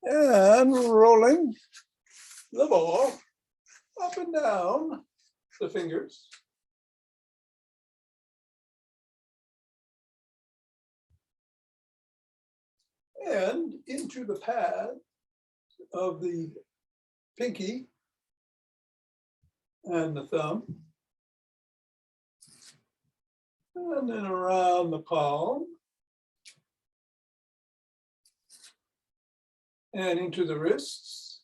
And rolling the ball up and down the fingers. And into the pad of the pinky and the thumb. And then around the palm. And into the wrists.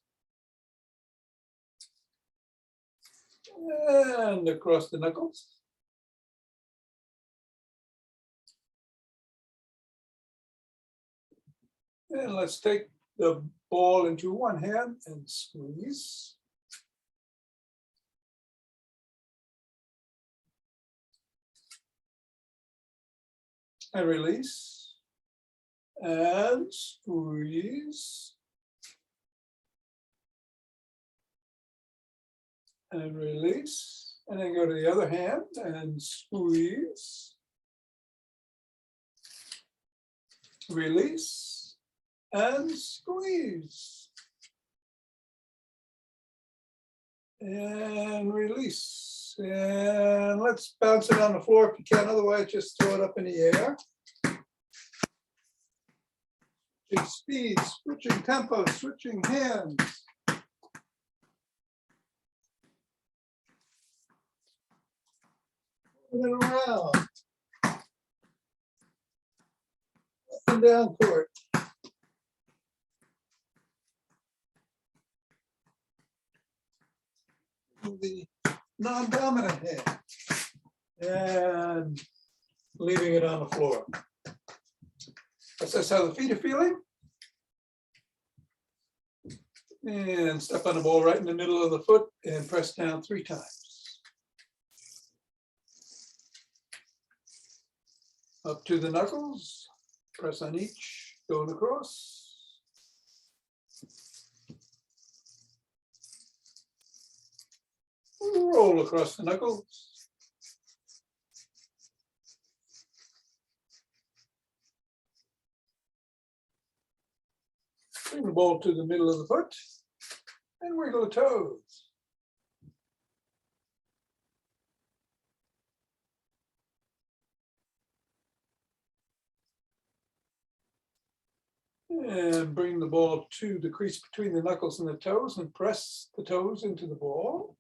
And across the knuckles. And let's take the ball into one hand and squeeze. And release. And squeeze. And release. And then go to the other hand and squeeze. Release. And squeeze. And release. And let's bounce it on the floor if you can, otherwise just throw it up in the air. Switching speed, switching tempo, switching hands. And around. Up and down court. The non-dominant hand and leaving it on the floor. Assess how the feet are feeling. And step on the ball right in the middle of the foot and press down 3 times. Up to the knuckles, press on each, going across. Roll across the knuckles. Bring the ball to the middle of the foot and wiggle the toes. And bring the ball to the crease between the knuckles and the toes and press the toes into the ball.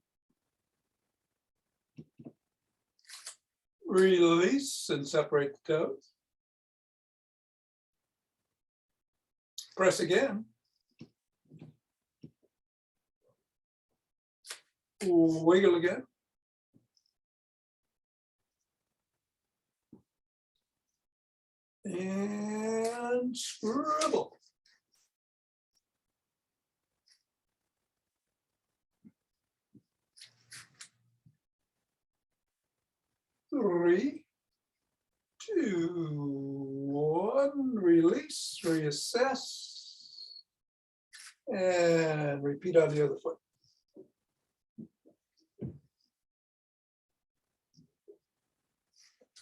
Release and separate the toes. Press again. Wiggle again. And scribble. Three, 2, 1, release, reassess, and repeat on the other foot.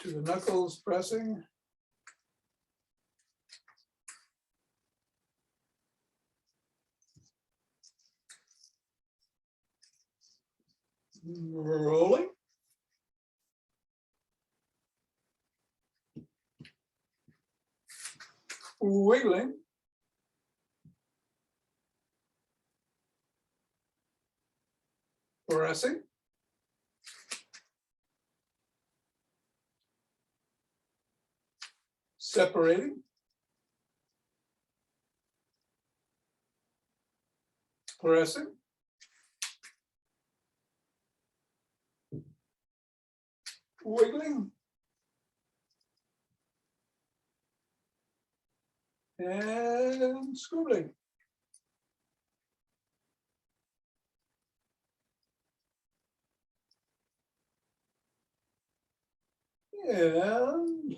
To the knuckles, pressing. Rolling. Wiggling. Pressing. Separating. Pressing. Wiggling. And scribbling. And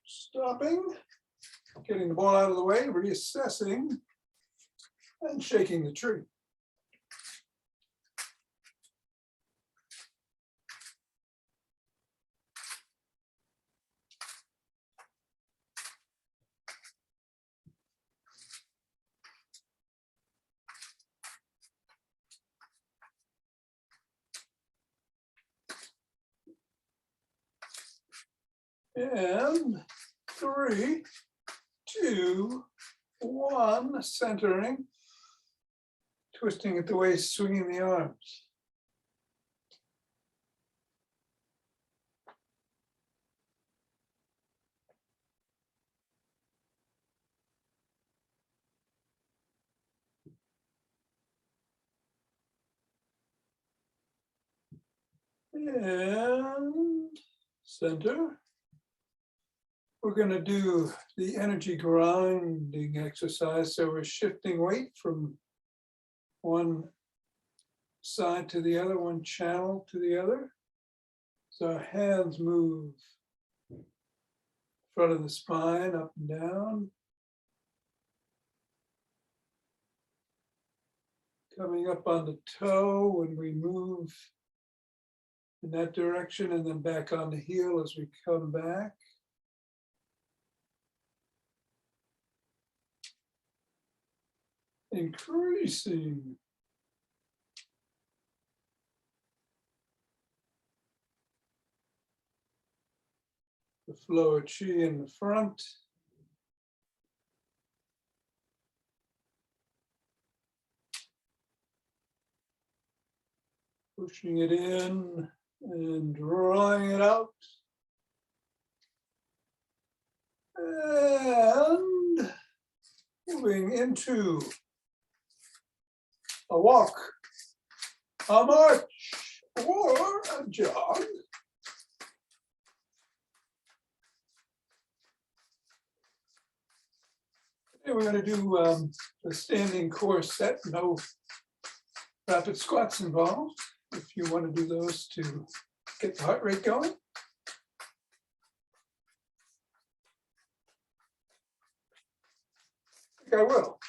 stopping, getting the ball out of the way, reassessing, and shaking the tree. And 3, 2, 1, centering, twisting at the waist, swinging the arms. And center. We're going to do the energy grinding exercise. So we're shifting weight from one side to the other, one channel to the other. So our hands move front of the spine, up and down. Coming up on the toe when we move in that direction, and then back on the heel as we come back. Increasing. The flow of chi in the front. Pushing it in and drawing it out. And moving into a walk, a march, or a jog. And we're going to do a standing core set, no rapid squats involved, if you want to do those to get the heart rate going. I think I will.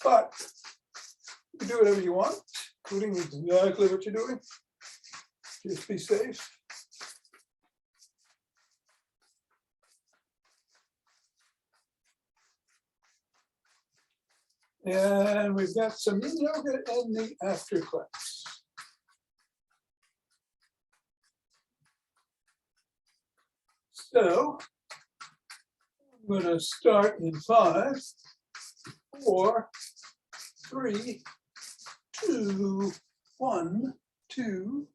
But you can do whatever you want, including exactly what you're doing. Just be safe. And we've got some Yin Yoga in the after class. So I'm going to start in 5, 4, 3, 2, 1, 2.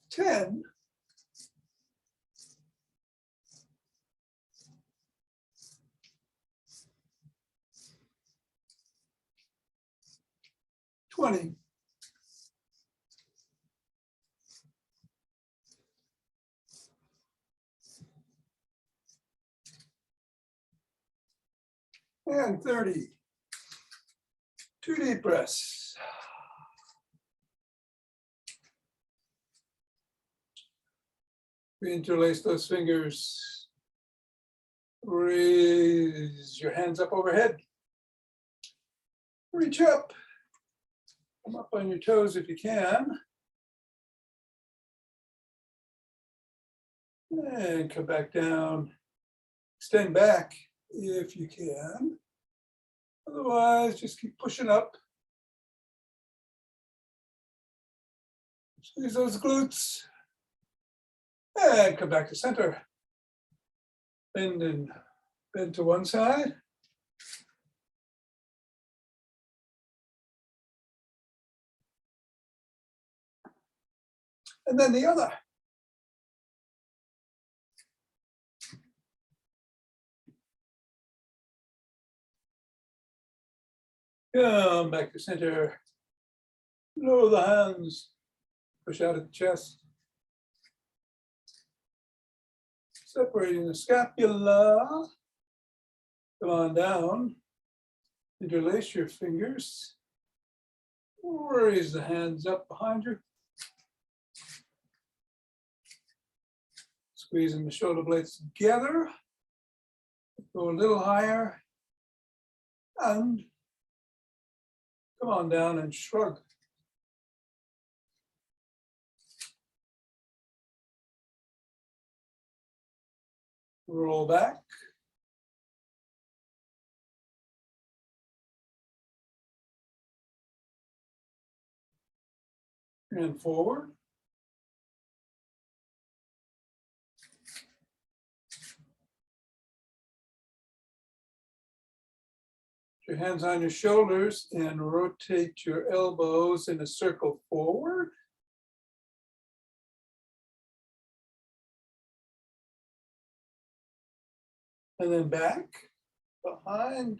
Ten. 20. And 30. 2 deep breaths. Interlace those fingers. Raise your hands up overhead. Reach up. Come up on your toes if you can. And come back down. Extend back if you can. Otherwise, just keep pushing up. Squeeze those glutes. And come back to center. Bend to one side. And then the other. Come back to center. Lower the hands. Push out at the chest. Separating the scapula. Come on down. Interlace your fingers. Raise the hands up behind you. Squeezing the shoulder blades together. Go a little higher. And come on down and shrug. Roll back. And forward. Your hands on your shoulders and rotate your elbows in a circle forward. And then back, behind.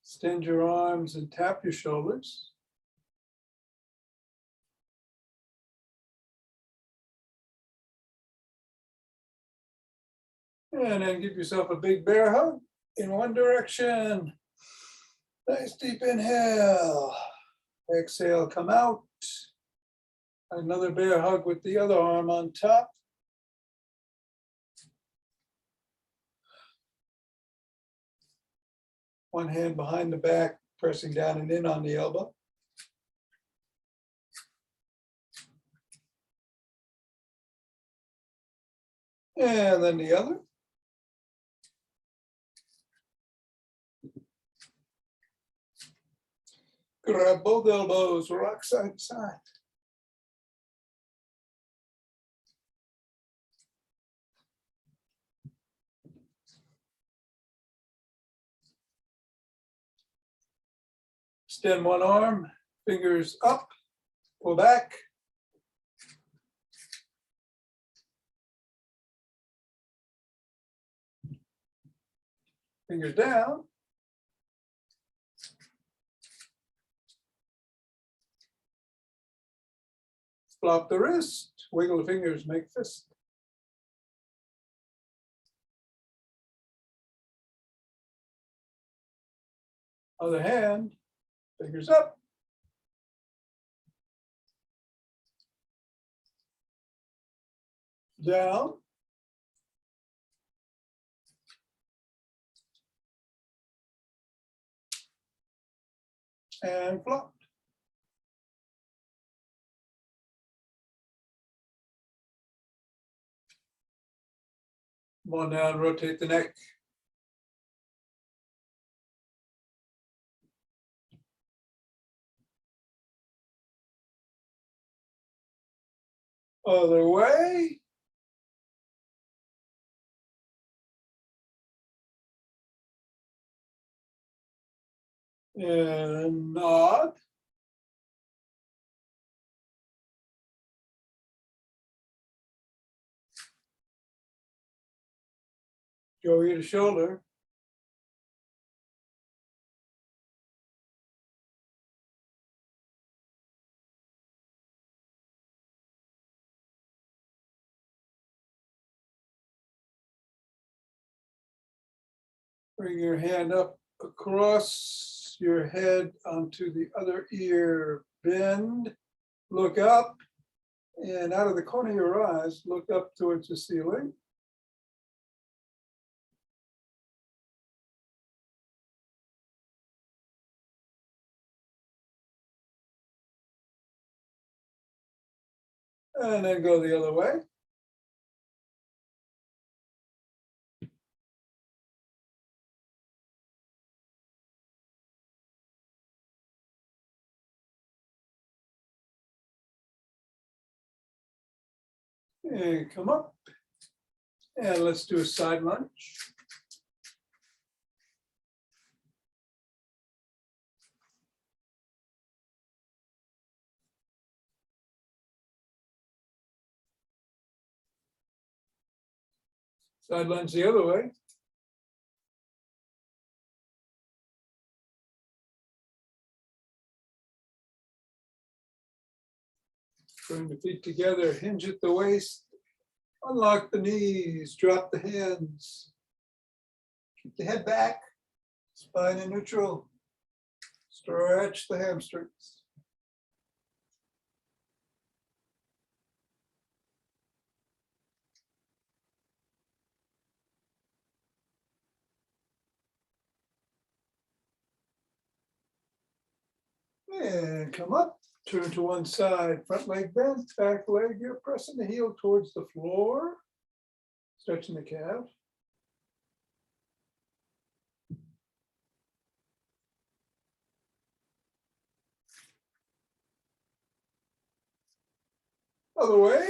Extend your arms and tap your shoulders. And then give yourself a big bear hug in one direction. Nice deep inhale. Exhale, come out. Another bear hug with the other arm on top. One hand behind the back, pressing down and in on the elbow. And then the other. Grab both elbows, rock side to side. Extend one arm, fingers up, pull back. Fingers down. Flop the wrist, wiggle the fingers, make fist. Other hand, fingers up. Down. And flop. Come on down, rotate the neck. Other way. And nod. Shoulder to shoulder. Bring your hand up across your head onto the other ear. Bend, look up, and out of the corner of your eyes, look up towards the ceiling. And then go the other way. And come up. And let's do a side lunge. Side lunge the other way. Bring the feet together, hinge at the waist, unlock the knees, drop the hands. Keep the head back, spine in neutral. Stretch the hamstrings. And come up, turn to one side, front leg bent, back leg, you're pressing the heel towards the floor, stretching the calf. Other way.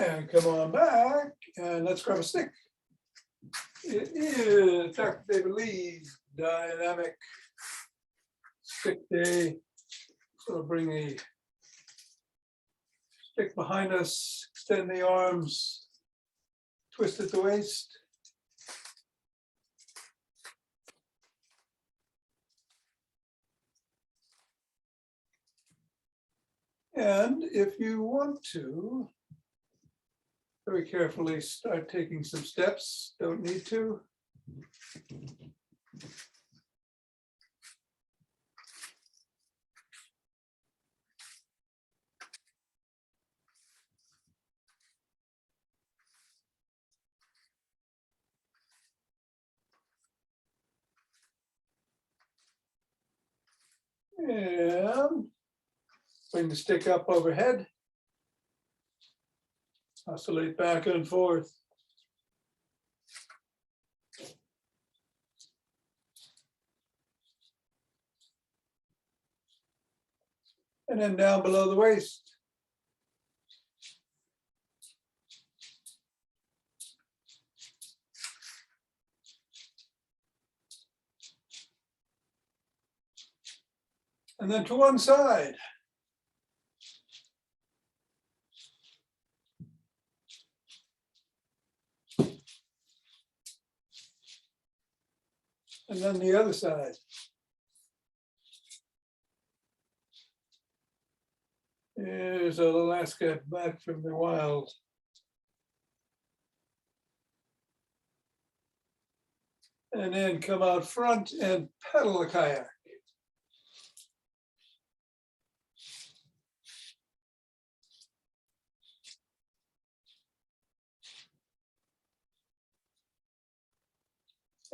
And come on back, and let's grab a stick. It is Dr. David Lee's dynamic stick day. So we'll bring a stick behind us, extend the arms, twist at the waist. And if you want to, very carefully start taking some steps, don't need to. And bring the stick up overhead. Oscillate back and forth. And then down below the waist. And then to one side. And then the other side. Here's Alaska back from the wild. And then come out front and pedal the kayak.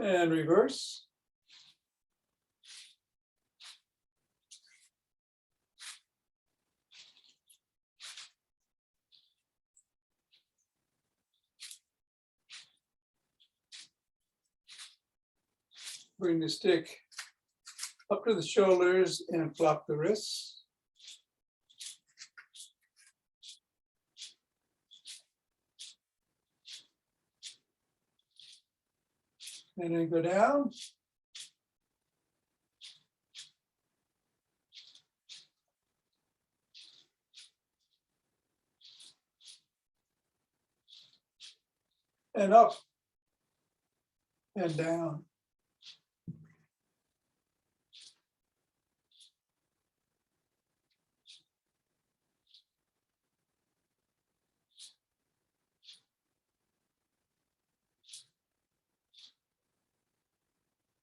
And reverse. Bring the stick up to the shoulders and flop the wrists. And then go down. And up and down.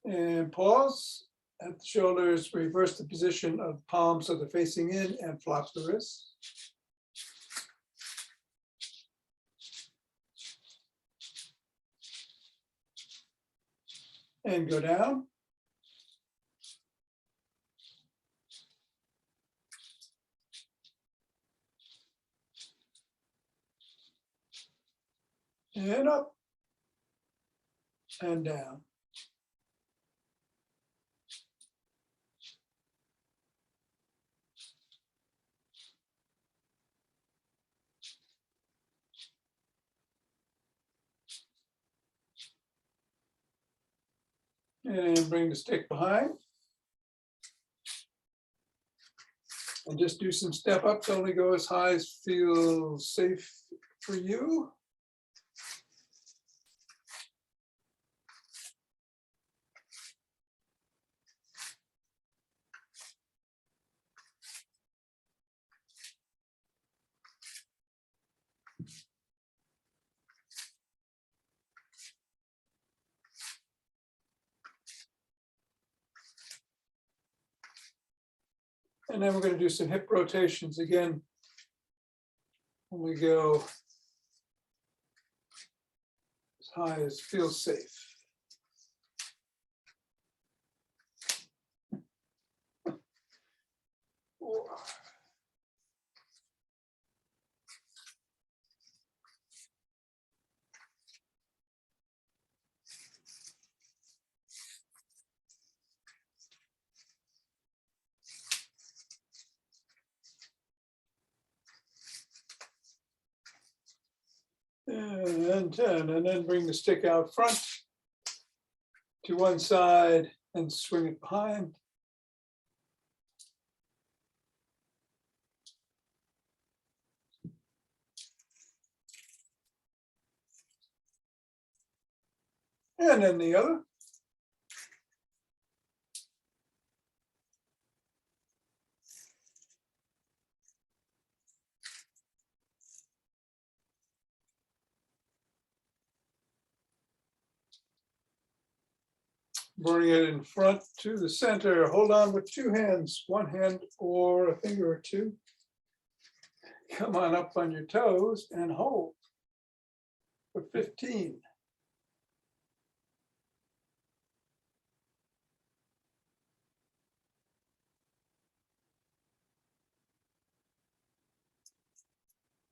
And pause at the shoulders, reverse the position of palms so they're facing in and flop the wrists. And go down. And up and down. And bring the stick behind. And just do some step ups, only go as high as feels safe for you. And then we're going to do some hip rotations again. When we go as high as feels safe. and 10, and then bring the stick out front to one side and swing it behind. And then the other. Bring it in front to the center. Hold on with two hands, one hand or a finger or two. Come on up on your toes and hold for 15.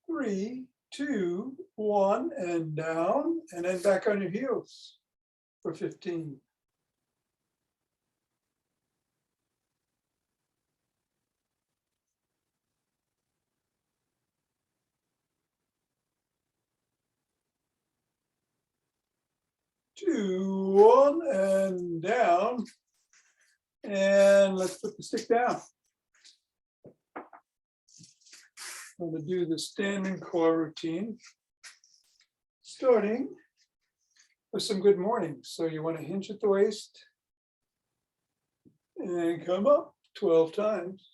Three, two, one, and down, and then back on your heels for 15. Two, one, and down. And let's put the stick down. I'm going to do the standing core routine, starting with some good mornings. So you want to hinge at the waist and come up 12 times.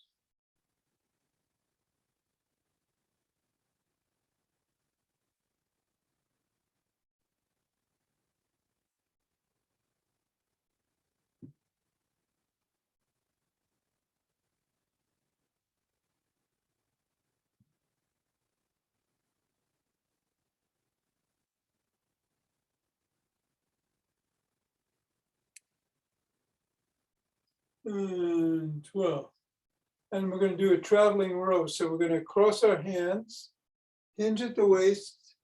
And 12. And we're going to do a traveling row. So we're going to cross our hands, hinge at the waist,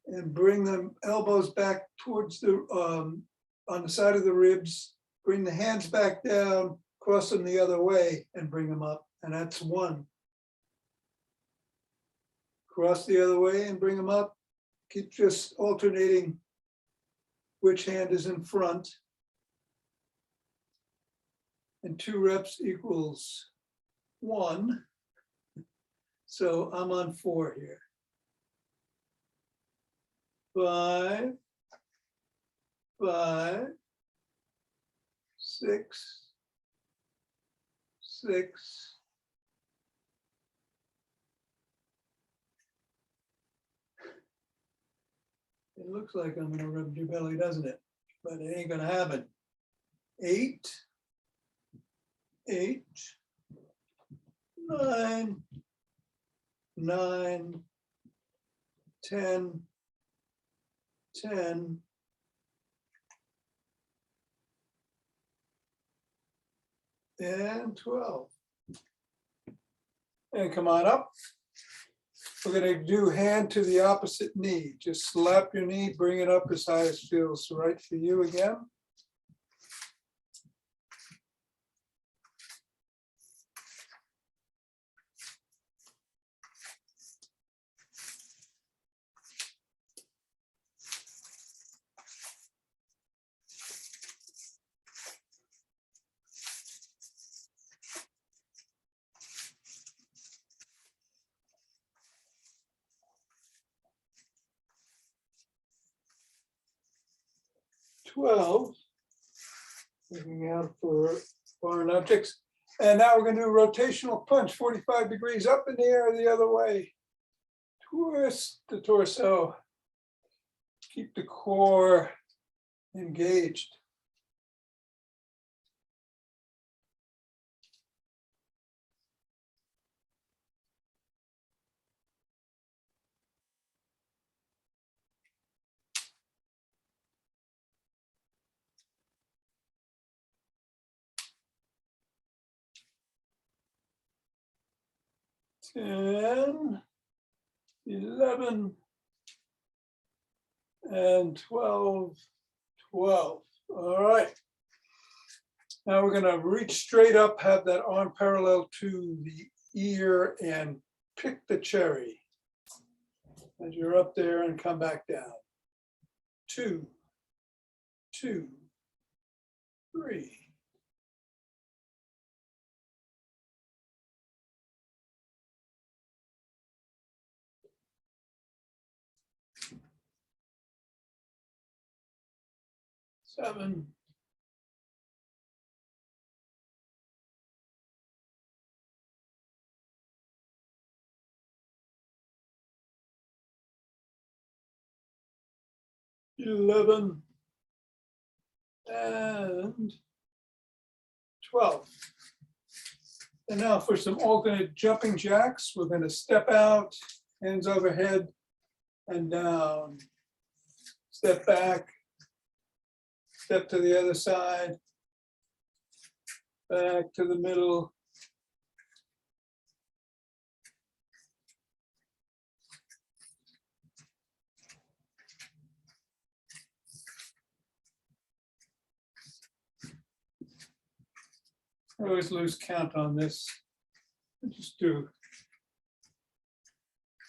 and bring the elbows back towards the, on the side of the ribs. Bring the hands back down, cross them the other way, and bring them up. And that's one. Cross the other way and bring them up. Keep just alternating which hand is in front. And 2 reps equals 1. So I'm on 4 here. 5, 5, 6, 6. It looks like I'm gonna rub your belly, doesn't it? But it ain't gonna happen. 8, 8, 9, 9, 10, 10, and 12. And come on up. We're going to do hand to the opposite knee. Just slap your knee, bring it up as high as feels right for you again. Looking out for foreign objects. And now we're going to do a rotational punch, 45 degrees up in the air the other way. Twist the torso. Keep the core engaged. Ten, 11, and 12, 12. All right. Now we're going to reach straight up, have that arm parallel to the ear, and pick the cherry. As you're up there and come back down. 2, 2, 3. Seven. 11 and 12. And now for some alternate jumping jacks, we're going to step out, hands overhead and down. Step back, step to the other side, back to the middle. I always lose count on this. Just do,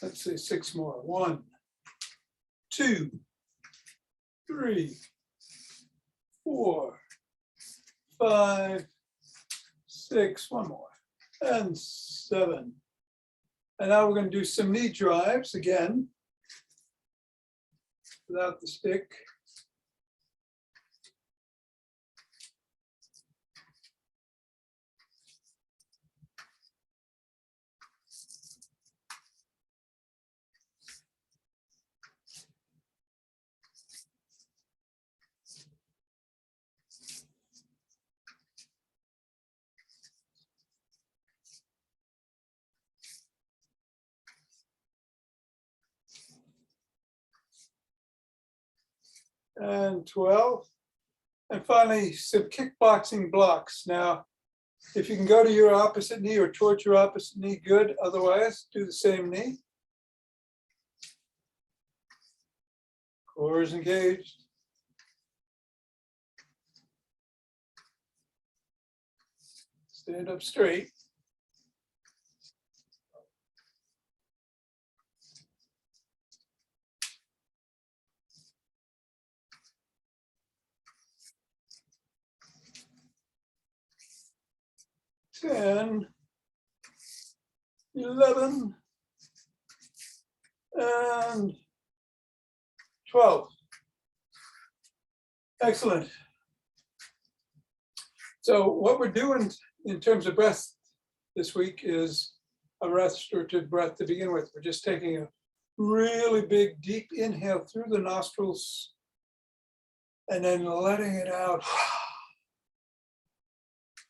let's say 6 more. 1, 2, 3, 4, 5, 6, 1 more, and 7. And now we're going to do some knee drives again, without the stick. And 12. And finally, some kickboxing blocks. Now, if you can go to your opposite knee or towards your opposite knee, good. Otherwise, do the same knee. Core is engaged. Stand up straight. Ten, 11, and 12. Excellent. So what we're doing in terms of breath this week is a restorative breath to begin with. We're just taking a really big, deep inhale through the nostrils and then letting it out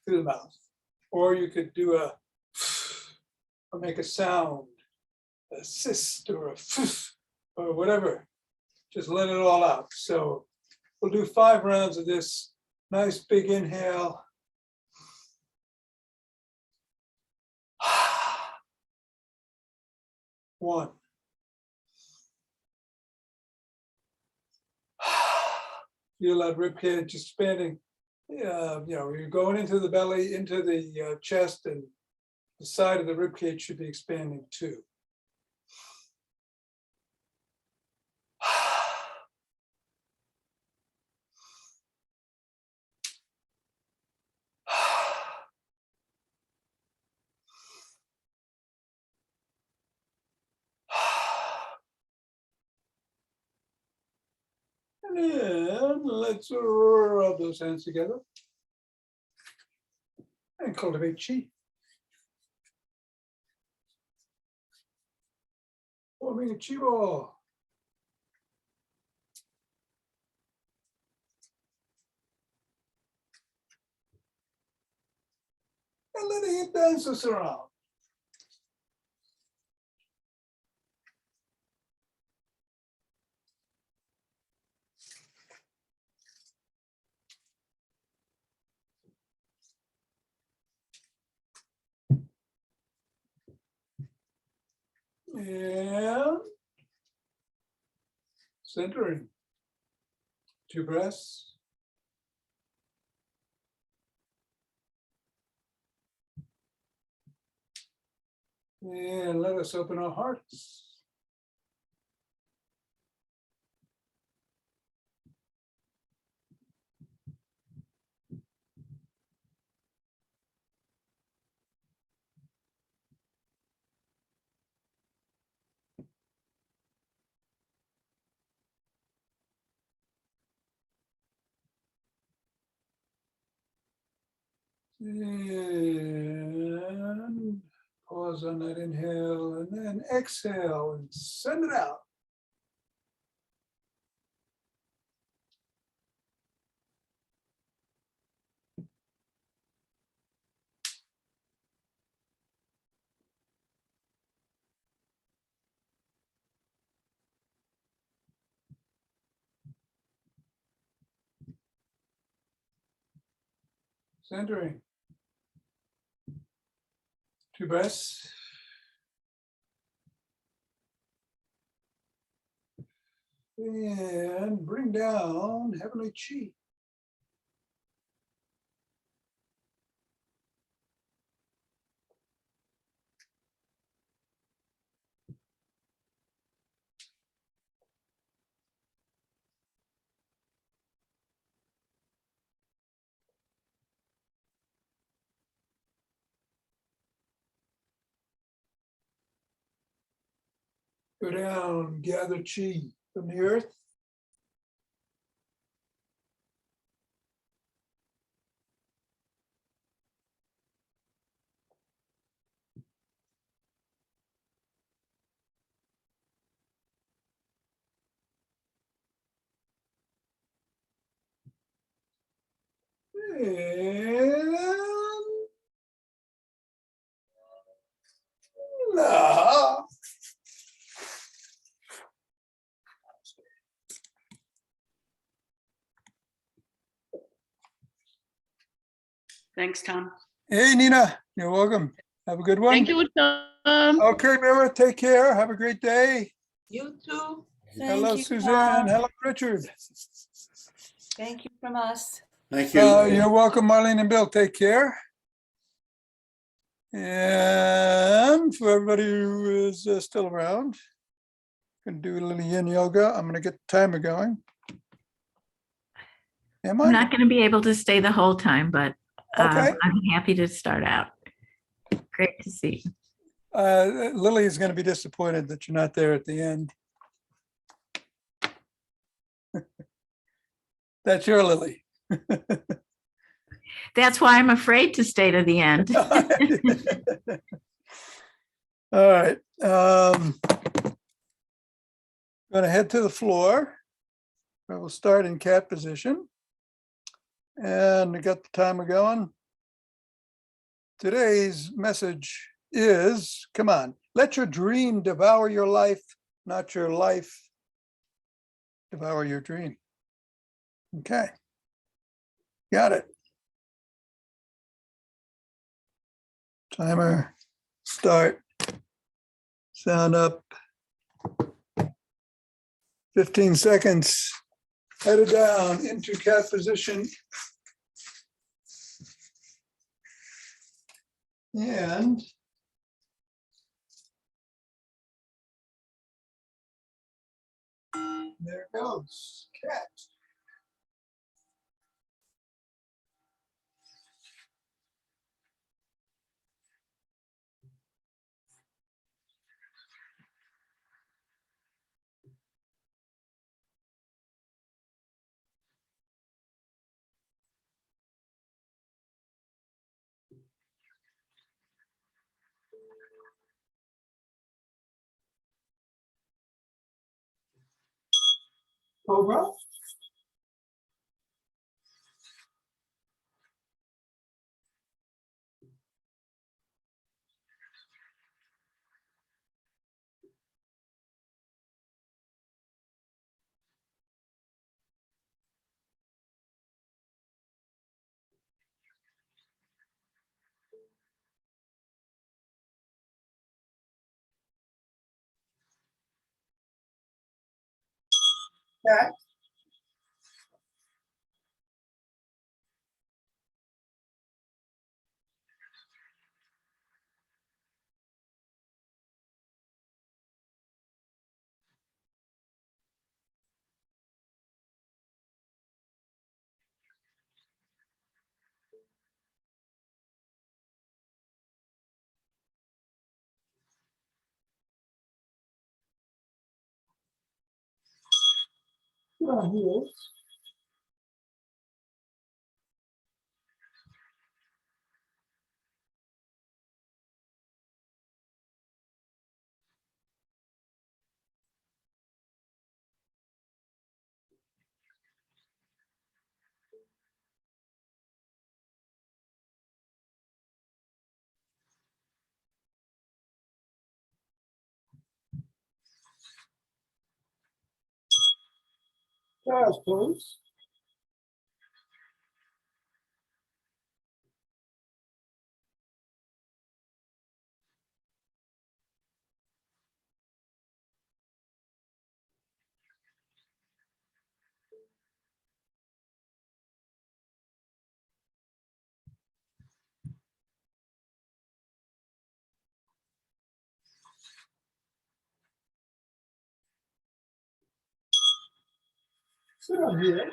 through the mouth. Or you could do a, or make a sound, a sist or a or whatever. Just let it all out. So we'll do 5 rounds of this. Nice big inhale. One. Feel that ribcage expanding. You're going into the belly, into the chest, and the side of the ribcage should be expanding too. And then let's rub those hands together and cultivate chi. Forming a chi ball. And letting it dance us around. And centering. 2 breaths. And let us open our hearts. And pause on that inhale and then exhale and send it out. Centering. 2 breaths. And bring down heavenly chi. Go down, gather chi from the earth. And nah. Thanks, Tom. Hey, Nina, you're welcome. Have a good one. Thank you, Tom. Okay, Mira, take care. Have a great day. You too. Hello, Thank you, Suzanne. Tom. Hello, Richard. Thank you from us. Thank you. You're welcome, Marlene and Bill. Take care. And for everybody who is still around, going to do a little yin yoga. I'm going to get the timer going. Am I? I'm not going to be able to stay the whole time, but Okay. I'm happy to start out. Great to see you. Lily is going to be disappointed that you're not there at the end. That's your Lily. That's why I'm afraid to stay to the end. All right. Going to head to the floor. I will start in cat position. And I got the timer going. Today's message is, come on, let your dream devour your life, not your life devour your dream. Okay. Got it. Timer, start, sound up. 15 seconds, headed down into cat position. And there goes, cat. Cobra. Cat. Here. Child's pose. Sit on here.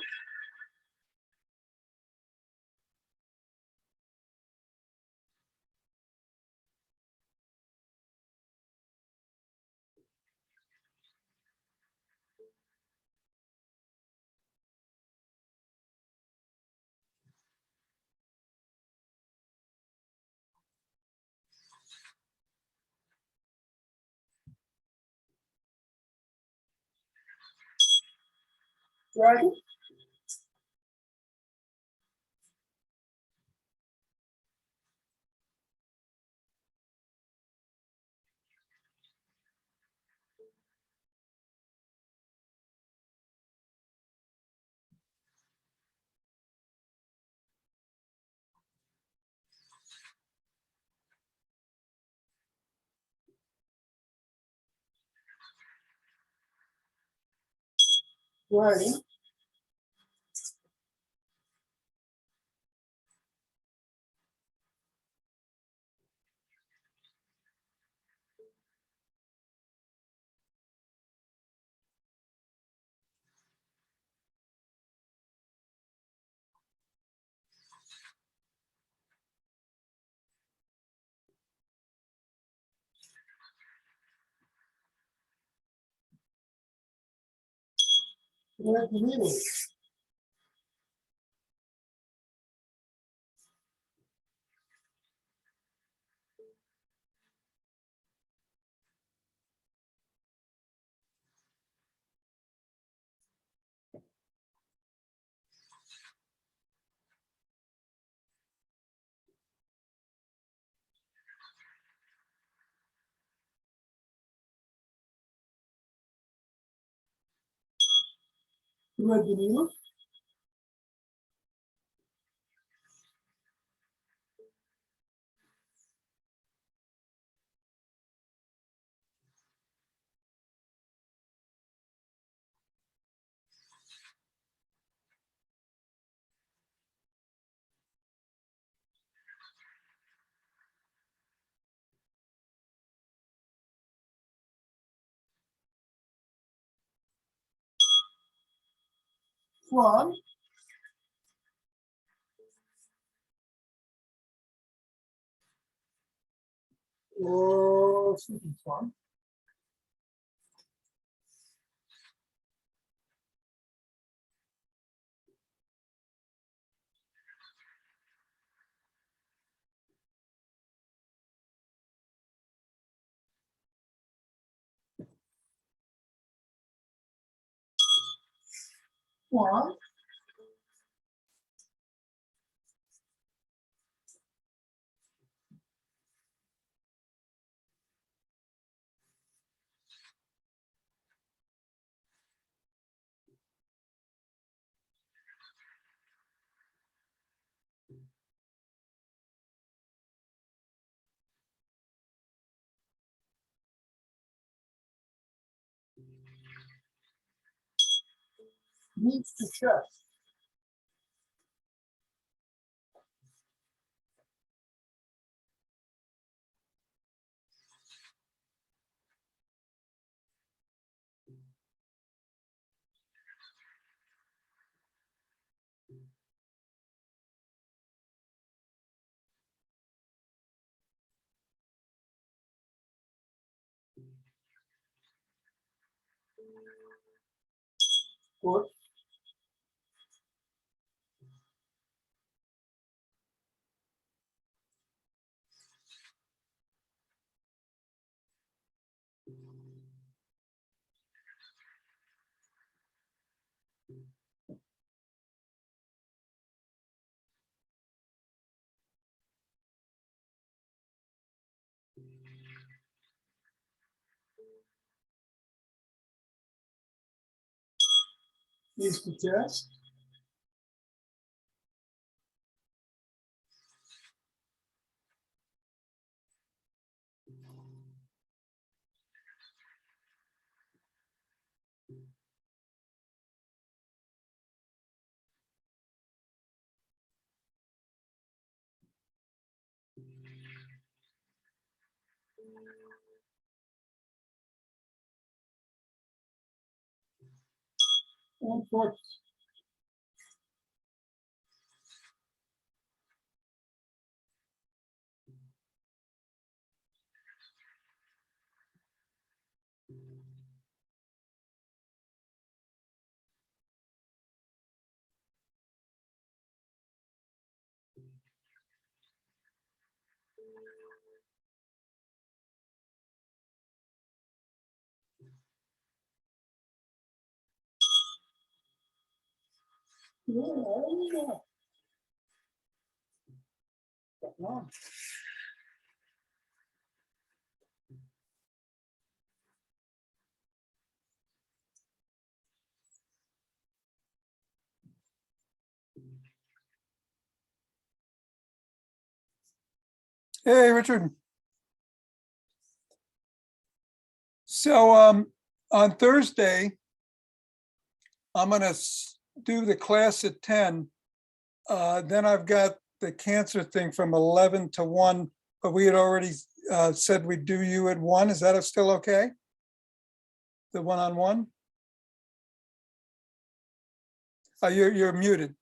Dragon. Dragon. Dragon. Dragon. Swan. Or sleeping swan. Swan. Needs to chest. Foot. Ease the chest. And focus. Yeah. Come on. Hey, Richard. So on Thursday, I'm gonna do the class at 10. Then I've got the cancer thing from 11 to 1, but we had already said we'd do you at 1. Is that still okay? The one-on-one? You're muted.